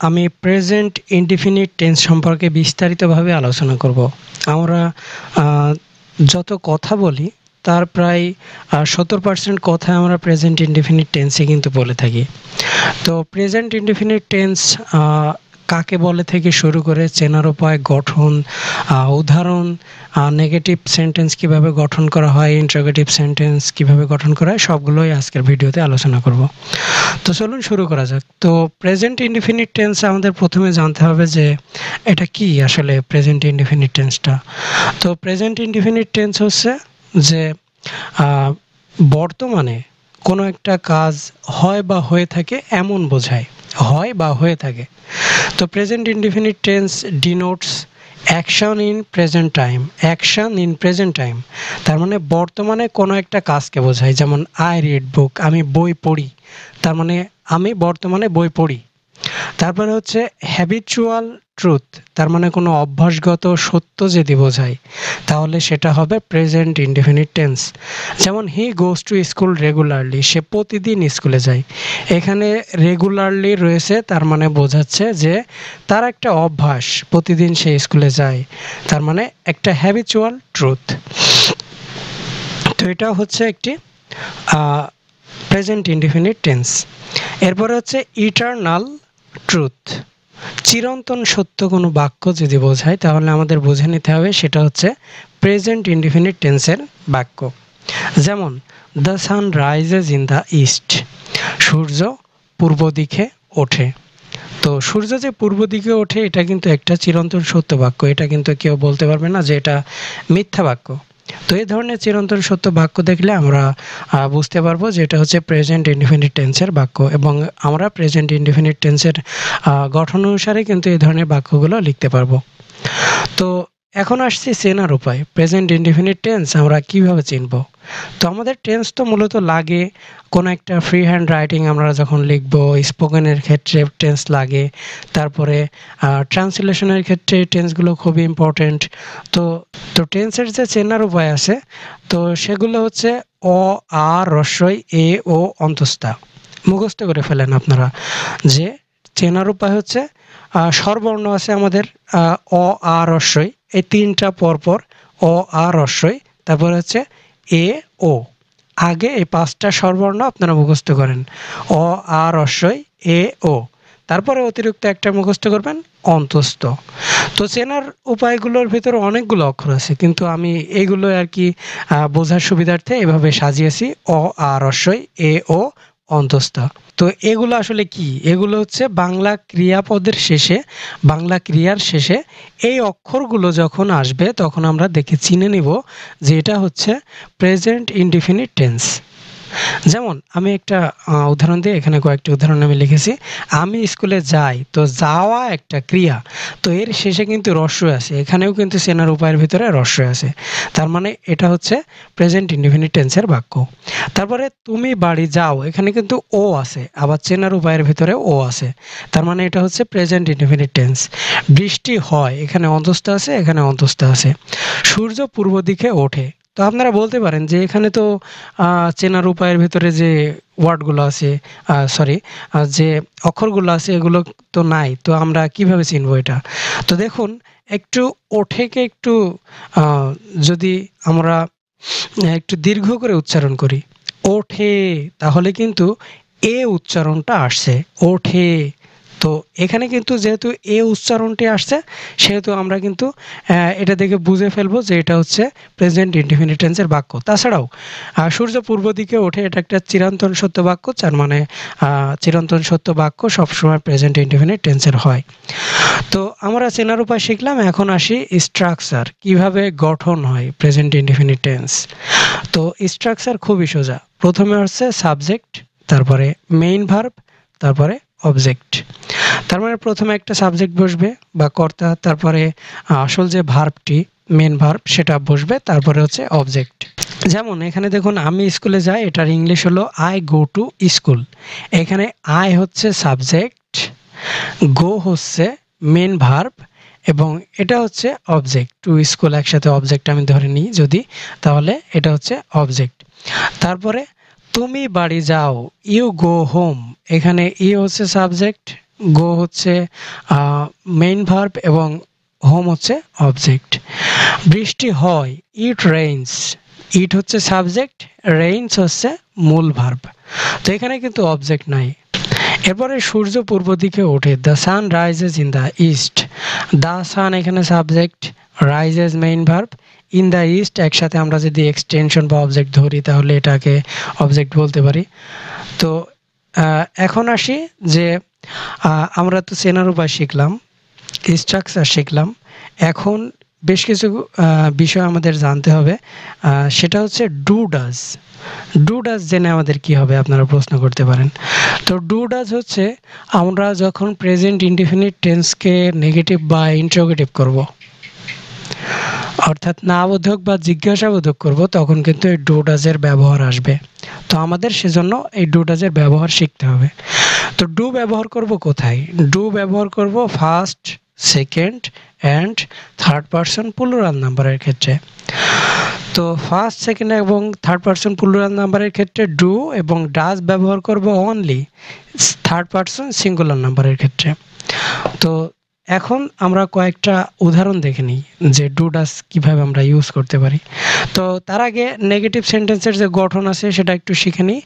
আমি present indefinite tense সম্পর্কে বিস্তারিতভাবে আলোচনা করব। আমরা যত কথা বলি তার প্রায় 70% কথা আমরা প্রেজেন্ট ইনডিফিনিট টেন্সে কিন্তু বলে থাকি। তো প্রেজেন্ট ইনডিফিনিট টেন্স কাকে বলে থেকে শুরু করে চেনার উপায়, গঠন, উদাহরণ, নেগেটিভ সেন্টেন্স কিভাবে গঠন করা হয়, ইন্টারোগেটিভ সেন্টেন্স কিভাবে গঠন করা হয়, সবগুলোই আজকের ভিডিওতে আলোচনা করব। তো চলুন শুরু করা যাক। তো প্রেজেন্ট ইনডিফিনিট টেন্স আমাদের প্রথমে জানতে হবে যে এটা কি আসলে প্রেজেন্ট ইনডিফিনিট টেন্সটা। তো প্রেজেন্ট ইনডিফিনিট টেন্স হচ্ছে যে বর্তমানে কোনো একটা কাজ হয় বা হয়ে থাকে এমন বোঝায়, হয় বা হয়ে থাকে। তো present indefinite tense denotes action in present time, action in present time, তার মানে বর্তমানে কোনো একটা কাজকে বোঝায়। যেমন আই রিড বুক, আমি বই পড়ি, তার মানে আমি বর্তমানে বই পড়ি। তারপরে হচ্ছে হ্যাবিচুয়াল ট্রুথ, তার মানে কোনো অভ্যাসগত সত্য যদি বোঝায় তাহলে সেটা হবে প্রেজেন্ট ইনডিফিনিট টেন্স। যেমন হি গোজ টু স্কুল রেগুলারলি, সে প্রতিদিন স্কুলে যায়। এখানে রেগুলারলি রয়েছে, তার মানে বোঝাচ্ছে যে তার একটা অভ্যাস, প্রতিদিন সে স্কুলে যায়, তার মানে একটা হ্যাবিচুয়াল ট্রুথ। তো এটা হচ্ছে একটি প্রেজেন্ট ইনডিফিনিট টেন্স। এরপরে হচ্ছে ইটারনাল ট্রুথ, চিরন্তন সত্য কোনো বাক্য যদি বোঝায় তাহলে আমাদের বুঝে নিতে হবে সেটা হচ্ছে প্রেজেন্ট ইনডিফিনিট টেন্সের বাক্য। যেমন the sun rises in the east, সূর্য পূর্ব দিকে ওঠে। তো সূর্য যে পূর্ব দিকে ওঠে এটা কিন্তু একটা চিরন্তন সত্য বাক্য, এটা কিন্তু কেউ বলতে পারবে না যে এটা মিথ্যা বাক্য। তো এই ধরনের চিরন্তন সত্য বাক্য দেখলে আমরা বুঝতে পারবো যে এটা হচ্ছে প্রেজেন্ট ইনডিফিনিট টেন্সের বাক্য, এবং আমরা প্রেজেন্ট ইনডিফিনিট টেন্সের গঠন অনুসারে কিন্তু এই ধরনের বাক্যগুলো লিখতে পারবো। তো এখন আসছি চেনার উপায়। প্রেজেন্ট ইনডিফিনিট টেন্স আমরা কিভাবে চিনব? তো আমাদের টেন্স তো মূলত লাগে কোনো একটা ফ্রি হ্যান্ড রাইটিং আমরা যখন লিখবো, স্পোকেনের ক্ষেত্রে টেন্স লাগে, তারপরে ট্রান্সলেশনের ক্ষেত্রে টেন্সগুলো খুবই ইম্পর্টেন্ট। তো তো টেন্সের যে চেনার উপায় আছে তো সেগুলো হচ্ছে অ, আ, রস্বই, এ, ও, অন্তস্থা। মুখস্থ করে ফেলেন আপনারা যে চেনার উপায় হচ্ছে স্বরবর্ণ আছে আমাদের অ, আ, রস্বই, এই তিনটা পরপর অ, আ, রস্বই, তারপর হচ্ছে এ, ও। আগে এই পাঁচটা স্বরবর্ণ আপনারা মুখস্থ করেন, অ, আ, রস্বই, এ, ও। তারপরে অতিরিক্ত একটা মুখস্থ করবেন অন্তস্থ। তো চেনার উপায়গুলোর ভিতরে অনেকগুলো অক্ষর আছে, কিন্তু আমি এইগুলো আর কি বোঝার সুবিধার্থে এভাবে সাজিয়েছি, অ, আ, রস্বই, এ, ও, অন্তস্থা। তো এগুলো আসলে কি? এগুলো হচ্ছে বাংলা ক্রিয়াপদের শেষে, বাংলা ক্রিয়ার শেষে এই অক্ষরগুলো যখন আসবে তখন আমরা দেখে চিনে নিব যে এটা হচ্ছে প্রেজেন্ট ইনডিফিনিট টেন্স। যেমন আমি একটা উদাহরণ দিয়ে, এখানে কয়েকটি উদাহরণ আমি লিখেছি। আমি স্কুলে যাই, তো যাওয়া একটা ক্রিয়া, তো এর শেষে কিন্তু রস্বই আছে, এখানেও কিন্তু চেনার উপায়ের ভিতরে রস্বই আছে, তার মানে এটা হচ্ছে প্রেজেন্ট ইনডিফিনিট টেন্সের বাক্য। তারপরে তুমি বাড়ি যাও, এখানে কিন্তু ও আছে, আবার চেনার উপায়ের ভিতরে ও আছে, তার মানে এটা হচ্ছে প্রেজেন্ট ইনডিফিনিট টেন্স। বৃষ্টি হয়, এখানে অন্তস্থ আছে, এখানে অন্তস্থ আছে। সূর্য পূর্ব দিকে ওঠে। তো আপনারা বলতে পারেন যে এখানে তো চেনার উপায়ের ভিতরে যে ওয়ার্ডগুলো আছে, সরি, যে অক্ষরগুলো আছে এগুলো তো নাই, তো আমরা কিভাবে চিনবো এটা? তো দেখুন, একটু ওঠেকে একটু যদি আমরা একটু দীর্ঘ করে উচ্চারণ করি, ওঠে, তাহলে কিন্তু এ উচ্চারণটা আসছে, ওঠে। তো এখানে কিন্তু যেহেতু এ উচ্চারণটি আসছে সেহেতু আমরা কিন্তু এটা দেখে বুঝে ফেলবো যে এটা হচ্ছে প্রেজেন্ট ইনডিফিনিট টেন্সের বাক্য। তাছাড়াও সূর্য পূর্ব দিকে ওঠে, এটা একটা চিরন্তন সত্য বাক্য, যার মানে চিরন্তন সত্য বাক্য সবসময় প্রেজেন্ট ইনডিফিনিট টেন্সের হয়। তো আমরা চেনার উপায় শিখলাম, এখন আসি স্ট্রাকচার, কিভাবে গঠন হয় প্রেজেন্ট ইনডিফিনিট টেন্স। তো স্ট্রাকচার খুবই সোজা। প্রথমে হচ্ছে সাবজেক্ট, তারপরে মেইন ভার্ব, তারপরে অবজেক্ট। তার মানে প্রথমে একটা সাবজেক্ট বসবে বা কর্তা, তারপরে আসল যে ভার্বটি মেন ভার্ব সেটা বসবে, তারপরে হচ্ছে অবজেক্ট। যেমন এখানে দেখুন আমি স্কুলে যাই, এটার ইংলিশ হলো আই গো টু স্কুল। এখানে আই হচ্ছে সাবজেক্ট, গো হচ্ছে মেন ভার্ব, এবং এটা হচ্ছে অবজেক্ট। টু স্কুল একসাথে অবজেক্ট আমি ধরে নিই যদি, তাহলে এটা হচ্ছে অবজেক্ট। তারপরে তুমি বাড়ি যাও, ইউ গো হোম, এখানে ই হচ্ছে সাবজেক্ট, গো হচ্ছে মেইন ভার্ব এবং হোম হচ্ছে অবজেক্ট। বৃষ্টি হয়, ইট রেইনস, ইট হচ্ছে সাবজেক্ট, রেইনস হচ্ছে মূল ভার্ব। তো এখানে কিন্তু অবজেক্ট নাই। এরপরে সূর্য পূর্ব দিকে ওঠে, the sun rises in the east, the sun এখানে subject, rises main verb, in the east একসাথে আমরা যদি এক্সটেনশন বা অবজেক্ট ধরি তাহলে এটাকে অবজেক্ট বলতে পারি। তো এখন আসি যে আমরা তো চেনার উপায় শিখলাম, স্ট্রাকচার শিখলাম, এখন বেশ কিছু বিষয় আমাদের জানতে হবে। সেটা হচ্ছে ডু ডাজ। ডু ডাজ জেনে আমাদের কি হবে আপনারা প্রশ্ন করতে পারেন। তো ডু ডাজ হচ্ছে আমরা যখন প্রেজেন্ট ইনডিফিনিট টেন্সকে নেগেটিভ বা ইন্টারোগেটিভ করব, অর্থাৎ নাবোধক বা জিজ্ঞাসাবোধক করব, তখন কিন্তু এই ডু ডাজের ব্যবহার আসবে। তো আমাদের সেজন্য এই ডু ডাজের ব্যবহার শিখতে হবে। তো ডু ব্যবহার করব কোথায়? ডু ব্যবহার করব first, second and third person plural নাম্বারের ক্ষেত্রে। তো ফার্স্ট, সেকেন্ড এবং থার্ড পারসন প্লুরাল নাম্বারের ক্ষেত্রে ডু এবং ডাজ ব্যবহার করব অনলি থার্ড পারসন সিঙ্গুলার নাম্বারের ক্ষেত্রে। তো এখন আমরা কয়েকটা উদাহরণ দেখে নিই যে ডু ডাজ কীভাবে আমরা ইউজ করতে পারি। তো তার আগে নেগেটিভ সেন্টেন্সের যে গঠন আছে সেটা একটু শিখে নিই।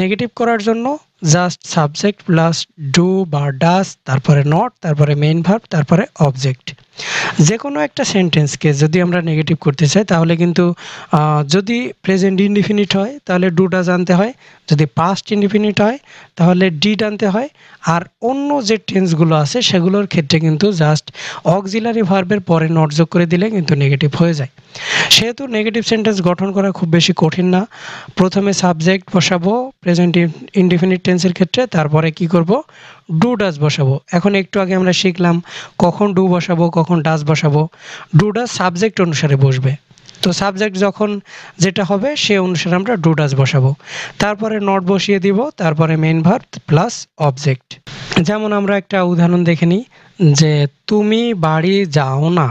নেগেটিভ করার জন্য জাস্ট সাবজেক্ট প্লাস ডু বা ডাজ, তারপরে নট, তারপরে মেইন ভার্ব, তারপরে অবজেক্ট। যে কোনো একটা সেন্টেন্সকে যদি আমরা নেগেটিভ করতে চাই তাহলে কিন্তু যদি প্রেজেন্ট ইনডিফিনিট হয় তাহলে ডু ডাজ আনতে হয়, যদি পাস্ট ইনডিফিনিট হয় তাহলে ডিড আনতে হয়, আর অন্য যে টেন্সগুলো আছে সেগুলোর ক্ষেত্রে কিন্তু জাস্ট অক্সিলারি ভার্বের পরে নট যোগ করে দিলে কিন্তু নেগেটিভ হয়ে যায়। সেহেতু নেগেটিভ সেন্টেন্স গঠন করা খুব বেশি কঠিন না। প্রথমে সাবজেক্ট বসাবো প্রেজেন্ট ইনডিফিনিট টেন্সের ক্ষেত্রে, তারপরে কি করব? ডু ডাজ বসাবো। এখন একটু আগে আমরা শিখলাম কখন ডু বসাবো, কখন ডাজ বসাবো। ডু ডাজ সাবজেক্ট অনুসারে বসবে, তো সাবজেক্ট যখন যেটা হবে সে অনুসারে আমরা ডু ডাজ বসাবো। তারপরে নট বসিয়ে দিব, তারপরে মেইন ভার্ব প্লাস অবজেক্ট। যেমন আমরা একটা উদাহরণ দেখে নিই যে তুমি বাড়ি যাও না,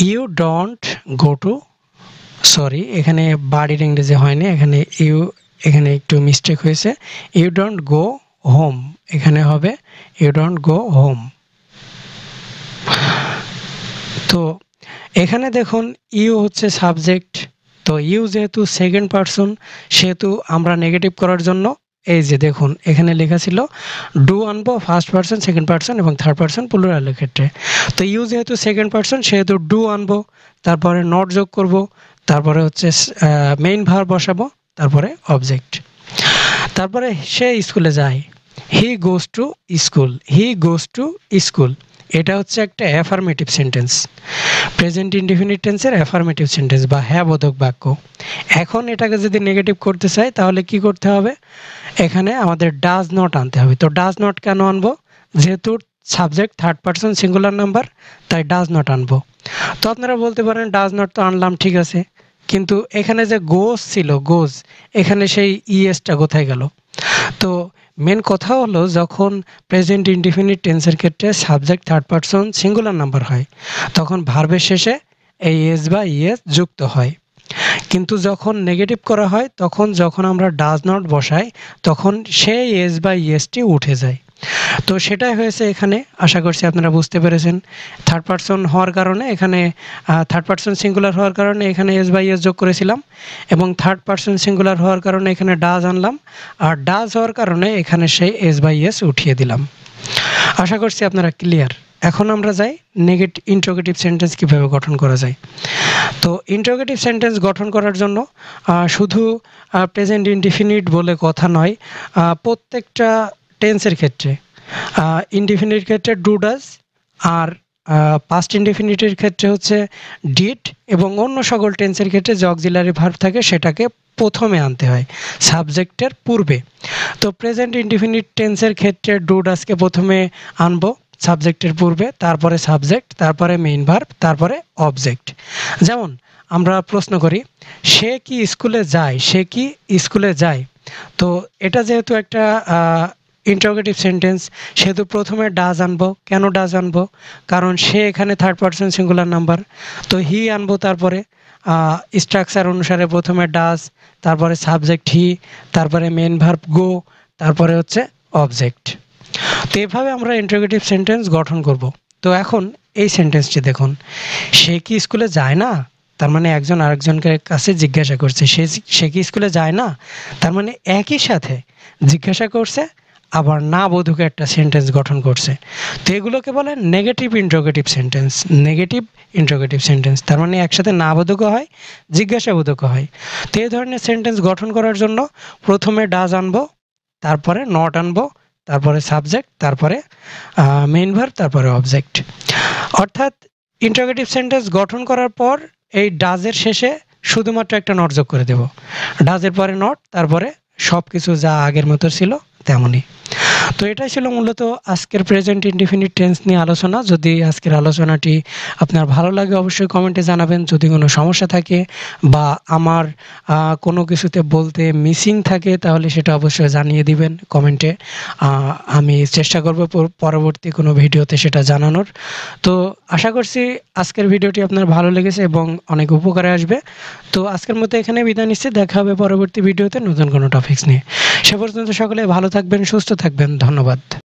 you don't go to, sorry এখানে বাড়ির ইংরেজি হয়নি, এখানে একটু মিস্টেক হয়েছে। ইউ ডোন্ট গো হোম, এখানে হবে ইউ ডোন্ট গো হোম। তো এখানে দেখুন ইউ হচ্ছে সাবজেক্ট, তো ইউ যেহেতু সেকেন্ড পারসন সেহেতু আমরা নেগেটিভ করার জন্য এই যে দেখুন এখানে লেখা ছিল ডু আনবো ফার্স্ট পারসন, সেকেন্ড পারসন এবং থার্ড পারসন প্লুরালের ক্ষেত্রে। তো ইউ যেহেতু সেকেন্ড পারসন সেহেতু ডু আনবো, তারপরে নট যোগ করব, তারপরে হচ্ছে মেইন ভার্ব বসাবো, তারপরে অবজেক্ট। তারপরে সে স্কুলে যায়, he goes to school, he goes to school. এটা হচ্ছে একটা অ্যাফার্মেটিভ সেন্টেন্স, প্রেজেন্ট ইনডিফিনিট টেন্সের অ্যাফার্মেটিভ সেন্টেন্স বা হ্যাঁ বোধক বাক্য। এখন এটাকে যদি নেগেটিভ করতে চাই তাহলে কি করতে হবে? এখানে আমাদের ডাজ নট আনতে হবে। তো ডাজ নট কেন আনবো? যেহেতু subject third person singular number, তাই ডাজ নট আনবো। তো আপনারা বলতে পারেন ডাজ নট তো আনলাম ঠিক আছে, কিন্তু এখানে যে গোজ ছিল, গোজ, এখানে সেই ইএসটা কোথায় গেল? তো মেন কথা হলো যখন প্রেজেন্ট ইনডিফিনিট টেন্সের ক্ষেত্রে subject third person singular number হয় তখন ভার্বের শেষে এই এস বা ইএস যুক্ত হয়, কিন্তু যখন নেগেটিভ করা হয় তখন যখন আমরা ডাজ নট বসাই তখন সেই এস বা ইএসটি উঠে যায়। তো সেটাই হয়েছে এখানে, আশা করছি আপনারা বুঝতে পেরেছেন। থার্ড পারসন হওয়ার কারণে এখানে থার্ড পারসন সিঙ্গুলার হওয়ার কারণে এখানে এস বাই এস যোগ করেছিলাম, এবং থার্ড পারসন সিঙ্গুলার হওয়ার কারণে এখানে ডাজ আনলাম, আর ডাজ হওয়ার কারণে এখানে সেই এস বাই এস উঠিয়ে দিলাম। আশা করছি আপনারা ক্লিয়ার। এখন আমরা যাই ইন্টারোগেটিভ সেন্টেন্স কীভাবে গঠন করা যায়। তো ইন্টারোগেটিভ সেন্টেন্স গঠন করার জন্য শুধু প্রেজেন্ট ইনডিফিনিট বলে কথা নয়, প্রত্যেকটা টেন্সের ক্ষেত্রে ইনডিফিনিট ক্ষেত্রে ডু ডাজ, আর পাস্ট ইনডিফিনিটের ক্ষেত্রে হচ্ছে ডিড, এবং অন্য সকল টেন্সের ক্ষেত্রে যে অক্সিলারি ভার্ব থাকে সেটাকে প্রথমে আনতে হয় সাবজেক্টের পূর্বে। তো প্রেজেন্ট ইনডিফিনিট টেন্সের ক্ষেত্রে ডু ডাজকে প্রথমে আনবো সাবজেক্টের পূর্বে, তারপরে সাবজেক্ট, তারপরে মেইন ভার্ব, তারপরে অবজেক্ট। যেমন আমরা প্রশ্ন করি সে কি স্কুলে যায়, সে কি স্কুলে যায়। তো এটা যেহেতু একটা ইন্টারোগেটিভ সেন্টেন্স সেহেতু প্রথমে ডাজ আনবো। কেন ডাজ আনবো? কারণ সে এখানে থার্ড পারসন সিঙ্গুলার নাম্বার, তো হি আনবো। তারপরে স্ট্রাকচার অনুসারে প্রথমে ডাজ, তারপরে সাবজেক্ট হি, তারপরে মেন ভার্ব গো, তারপরে হচ্ছে অবজেক্ট। তো এভাবে আমরা ইন্টারোগেটিভ সেন্টেন্স গঠন করব। তো এখন এই সেন্টেন্সটি দেখুন, সে কি স্কুলে যায় না, তার মানে একজন আরেকজনকে কাছে জিজ্ঞাসা করছে সে কি স্কুলে যায় না, তার মানে একই সাথে জিজ্ঞাসা করছে আবার না বোধক একটা সেন্টেন্স গঠন করছে। তো এগুলোকে বলে negative interrogative sentence. Negative interrogative sentence তার মানে একসাথে না বোধকও হয়, জিজ্ঞাসাবোধকও হয়। তো এই ধরনের সেন্টেন্স গঠন করার জন্য প্রথমে ডাজ আনবো, তারপরে নট আনবো, তারপরে সাবজেক্ট, তারপরে মেইন ভার্ব, তারপরে অবজেক্ট। অর্থাৎ ইন্টারোগেটিভ সেন্টেন্স গঠন করার পর এই ডাজের শেষে শুধুমাত্র একটা নট যোগ করে দেব, ডাজের পরে নট, তারপরে সব কিছু যা আগের মতো ছিল তেমনই। তো এটাই ছিল মূলত আজকের প্রেজেন্ট ইনডিফিনিট টেন্স নিয়ে আলোচনা। যদি আজকের আলোচনাটি আপনার ভালো লাগে অবশ্যই কমেন্টে জানাবেন। যদি কোনো সমস্যা থাকে বা আমার কোনো কিছুতে বলতে মিসিং থাকে তাহলে সেটা অবশ্যই জানিয়ে দিবেন কমেন্টে। আমি চেষ্টা করব পরবর্তী কোনো ভিডিওতে সেটা জানানোর। তো আশা করছি আজকের ভিডিওটি আপনার ভালো লেগেছে এবং অনেক উপকারে আসবে। তো আজকের মতো এখানে বিদায় নিচ্ছি, দেখা হবে পরবর্তী ভিডিওতে নতুন কোনো টপিকস নিয়ে। সে পর্যন্ত সকলে ভালো থাকবেন, সুস্থ থাকবেন, ধন্যবাদ।